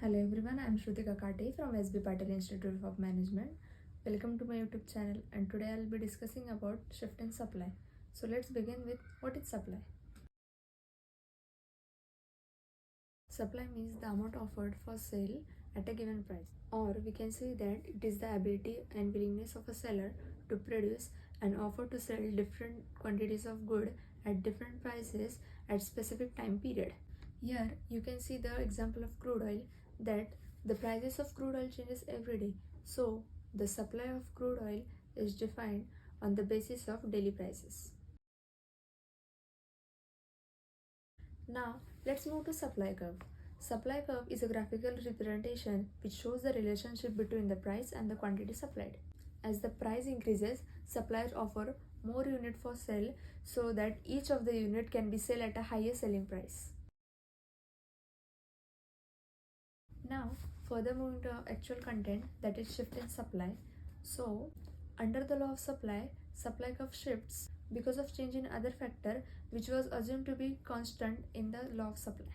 Hello everyone, I am Shrutika Kate from SB Patel Institute of Management. Welcome to my YouTube channel, and today I will be discussing about shift in supply. So let's begin with what is supply. Supply means the amount offered for sale at a given price, or we can say that it is the ability and willingness of a seller to produce and offer to sell different quantities of good at different prices at specific time period. Here you can see the example of crude oil, that the prices of crude oil changes every day. So the supply of crude oil is defined on the basis of daily prices. Now let's move to supply curve. Supply curve is a graphical representation which shows the relationship between the price and the quantity supplied. As the price increases, suppliers offer more unit for sale so that each of the unit can be sold at a higher selling price. Now, further moving to actual content, that is shift in supply. So, under the law of supply curve shifts because of change in other factor which was assumed to be constant in the law of supply.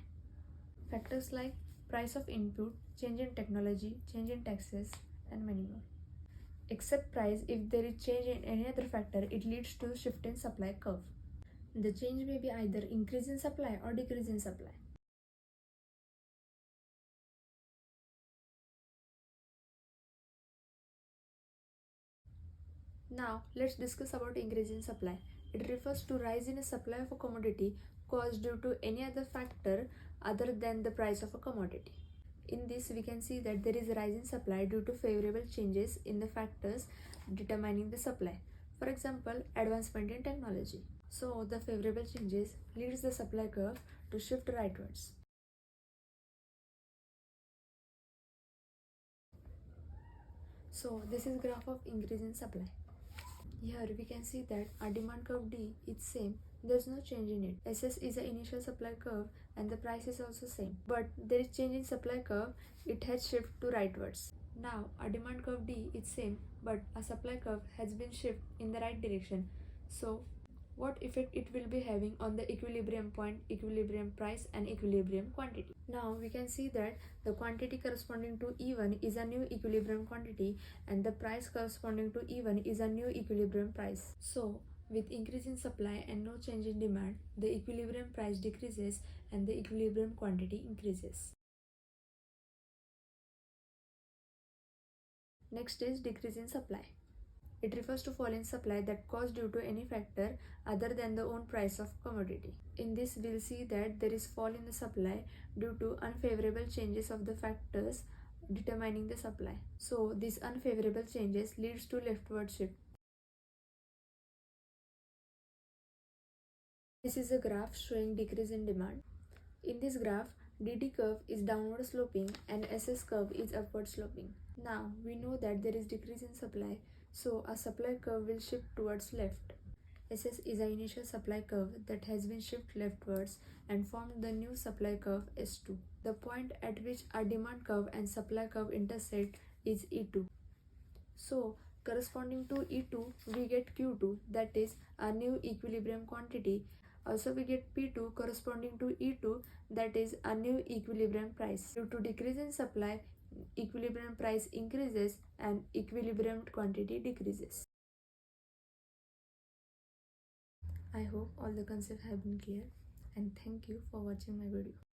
Factors like price of input, change in technology, change in taxes, and many more. Except price, if there is change in any other factor, it leads to shift in supply curve. The change may be either increase in supply or decrease in supply. Now, let's discuss about increase in supply. It refers to rise in a supply of a commodity caused due to any other factor other than the price of a commodity. In this, we can see that there is a rise in supply due to favorable changes in the factors determining the supply. For example, advancement in technology. So, the favorable changes leads the supply curve to shift rightwards. So, this is graph of increase in supply. Here we can see that our demand curve D is same, there is no change in it. SS is the initial supply curve and the price is also same. But there is change in supply curve, it has shifted to rightwards. Now our demand curve D is same, but our supply curve has been shifted in the right direction. So what effect it will be having on the equilibrium point, equilibrium price, and equilibrium quantity. Now we can see that the quantity corresponding to E1 is a new equilibrium quantity and the price corresponding to E1 is a new equilibrium price. So with increase in supply and no change in demand, the equilibrium price decreases and the equilibrium quantity increases. Next is decrease in supply. It refers to fall in supply that caused due to any factor other than the own price of commodity. In this, we'll see that there is fall in the supply due to unfavorable changes of the factors determining the supply. So these unfavorable changes leads to leftward shift. This is a graph showing decrease in demand. In this graph, DD curve is downward sloping and SS curve is upward sloping. Now we know that there is decrease in supply, so our supply curve will shift towards left. SS is an initial supply curve that has been shifted leftwards and formed the new supply curve S2. The point at which our demand curve and supply curve intersect is E2. So corresponding to E2, we get Q2, that is a new equilibrium quantity. Also we get P2 corresponding to E2, that is a new equilibrium price. Due to decrease in supply, equilibrium price increases and equilibrium quantity decreases. I hope all the concepts have been clear, and thank you for watching my video.